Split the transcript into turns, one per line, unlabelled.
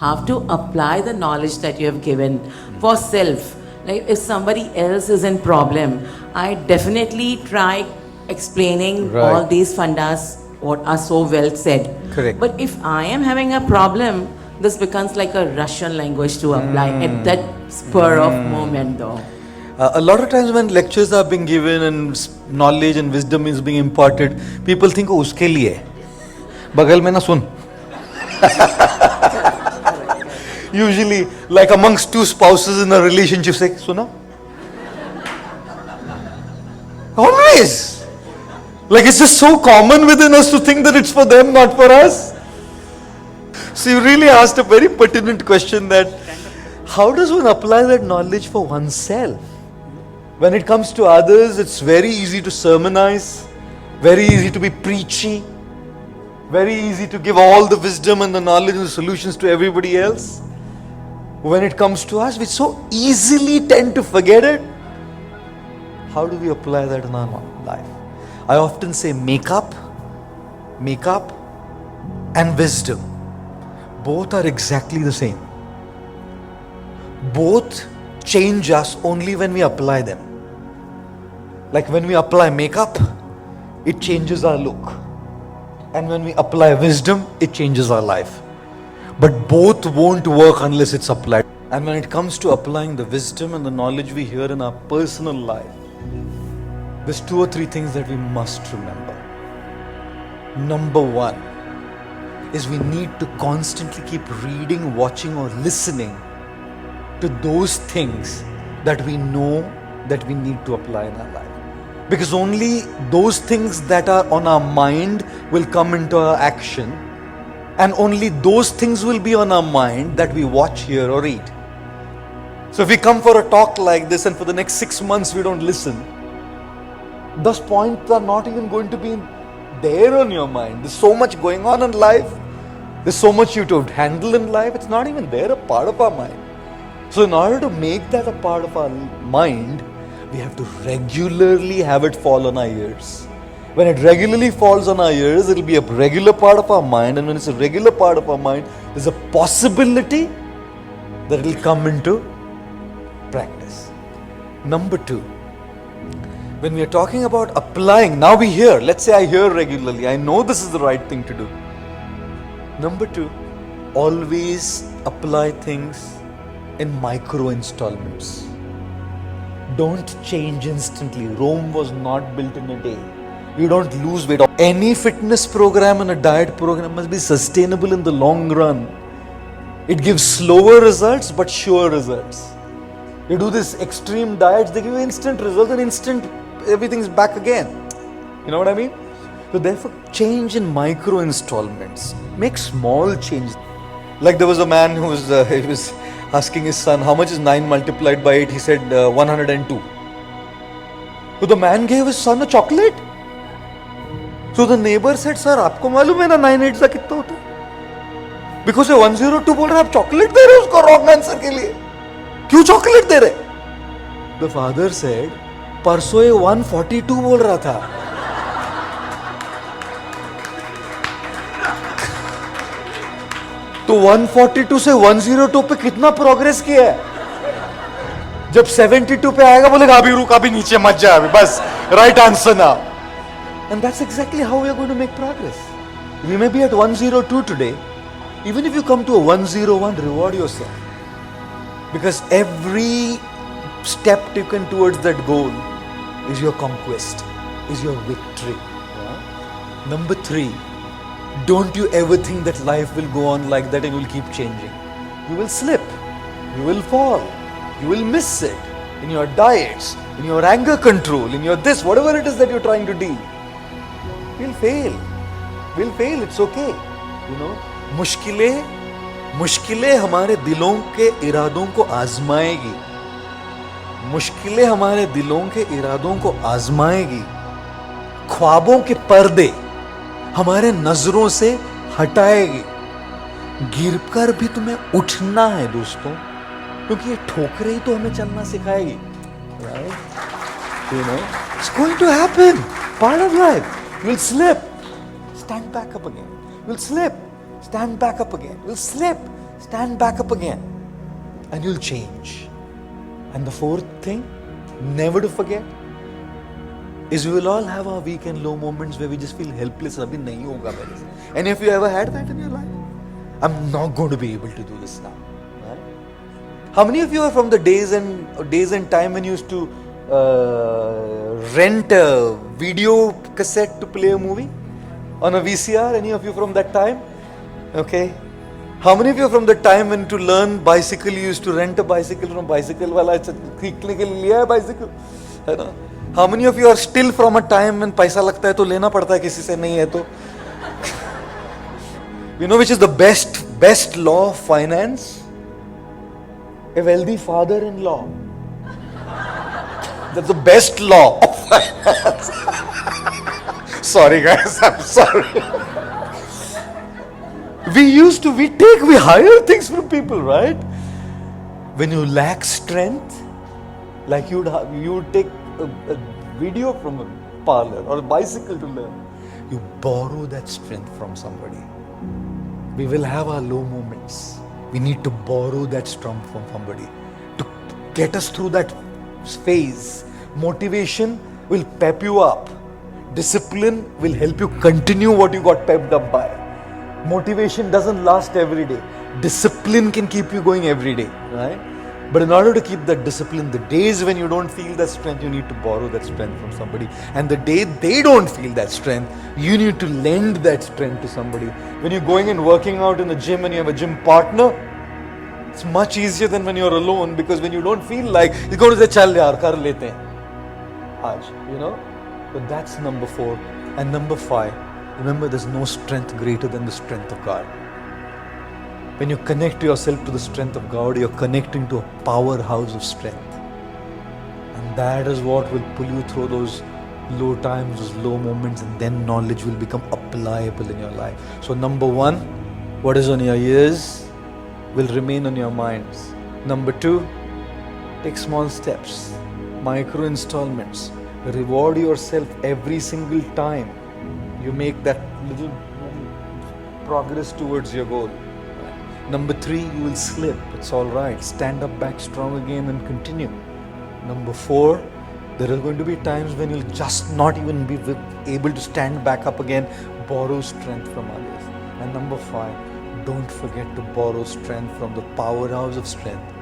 Have to apply the knowledge that you have given for self. Like if somebody else is in problem, I definitely try explaining all
Right.
these fundas what are so well said.
Correct.
But if I am having a problem, this becomes like a Russian language to apply at that spur of moment though.
A lot of times when lectures are being given and knowledge and wisdom is being imparted, people think, oh, uske liye hai. Bagal mein na sun. Usually, like amongst two spouses in a relationship, say, suna. Always. Like it's just so common within us to think that it's for them, not for us. So you really asked a very pertinent question that how does one apply that knowledge for oneself? When it comes to others, it's very easy to sermonize, very easy to be preachy, very easy to give all the wisdom and the knowledge and the solutions to everybody else. When it comes to us, we so easily tend to forget it. How do we apply that in our life? I often say makeup, and wisdom. Both are exactly the same. Both change us only when we apply them. Like when we apply makeup, it changes our look. And when we apply wisdom, it changes our life. But both won't work unless it's applied. And when it comes to applying the wisdom and the knowledge we hear in our personal life, there's 2 or 3 things that we must remember. Number 1 is we need to constantly keep reading, watching or listening to those things that we know that we need to apply in our life. Because only those things that are on our mind will come into our action, and only those things will be on our mind that we watch, hear or read. So if we come for a talk like this and for the next 6 months we don't listen, those points are not even going to be there on your mind. There's so much going on in life. There's so much you to handle in life. It's not even there, a part of our mind. So in order to make that a part of our mind, we have to regularly have it fall on our ears. When it regularly falls on our ears, it will be a regular part of our mind. And when it's a regular part of our mind, there's a possibility that it will come into practice. Number 2, when we are talking about applying, now we hear, let's say I hear regularly, I know this is the right thing to do. Number 2, always apply things in micro installments. Don't change instantly. Rome was not built in a day. You don't lose weight. Any fitness program and a diet program must be sustainable in the long run. It gives slower results but sure results. You do this extreme diets, they give you instant results and instant everything's back again. You know what I mean? So therefore, change in micro installments. Make small changes. Like there was a man who was he was asking his son, how much is 9 multiplied by 8? He said 102. So the man gave his son a chocolate. So the neighbor said, sir, आपको मालूम है ना 9 8 का कितना होता है? Because 102 बोल रहा है, आप चॉकलेट दे रहे हो उसको रॉन्ग आंसर के लिए. क्यों चॉकलेट दे रहे? The father said, परसों ये 142 बोल रहा था. तो 142 से 102 पे कितना प्रोग्रेस किया है? जब 72 पे आएगा बोलेगा अभी रुक, अभी नीचे मत जा, अभी बस राइट आंसर ना. And that's exactly how we are going to make progress. We may be at 102 today. Even if you come to a 101, reward yourself. Because every step taken towards that goal is your conquest, is your victory. Yeah? Number 3, don't you ever think that life will go on like that and will keep changing. You will slip, you will fall, you will miss it in your diets, in your anger control, in your this, whatever it is that you're trying to do. We'll fail, it's okay. You know, मुश्किलें हमारे दिलों के इरादों को आजमाएगी. मुश्किलें हमारे दिलों के इरादों को आजमाएगी. ख्वाबों के पर्दे हमारे नजरों से हटाएगी. गिरकर भी तुम्हें उठना है दोस्तों, क्योंकि ये ठोकरें ही तो हमें चलना सिखाएगी. Right? You know, it's going to happen. Part of life. You'll slip, stand back up again. You'll slip, stand back up again. You'll slip, stand back up again and you'll change. And the fourth thing, never to forget, is we will all have our weak and low moments where we just feel helpless. Abhi nahi hoga mere se. Any of you ever had that in your life? I'm not going to be able to do this now. Right? How many of you are from the days and time when you used to rent a video cassette to play a movie on a VCR? Any of you from that time? Okay. How many of you are from the time when to learn bicycle you used to rent a bicycle from bicycle wala सीखने के लिए लिया है bicycle, है ना? How many of you are still from a time when पैसा लगता है तो लेना पड़ता है, किसी से नहीं है तो? You know which is the best law of finance? A wealthy father-in-law. That's the best law of finance. Sorry guys, I'm sorry. We hire things from people, right? When you lack strength, like you would take a video from a parlor or a bicycle to learn. You borrow that strength from somebody. We will have our low moments. We need to borrow that strength from somebody to get us through that phase. Motivation will pep you up. Discipline will help you continue what you got pepped up by. Motivation doesn't last every day. Discipline can keep you going every day, right? But in order to keep that discipline, the days when you don't feel that strength, you need to borrow that strength from somebody. And the day they don't feel that strength, you need to lend that strength to somebody. When you're going and working out in the gym and you have a gym partner, it's much easier than when you're alone, because when you don't feel like, you're going to say, chal yaar, kar lete hain. Aaj, you know? But that's number 4. And number 5, remember there's no strength greater than the strength of God. When you connect yourself to the strength of God, you're connecting to a powerhouse of strength. And that is what will pull you through those low times, those low moments, and then knowledge will become applicable in your life. So number 1, what is on your ears will remain on your minds. Number 2, take small steps, micro installments. Reward yourself every single time you make that little progress towards your goal. Number 3, you will slip. It's all right. Stand up back strong again and continue. Number 4, there are going to be times when you'll just not even be able to stand back up again. Borrow strength from others. And number 5, don't forget to borrow strength from the powerhouse of strength,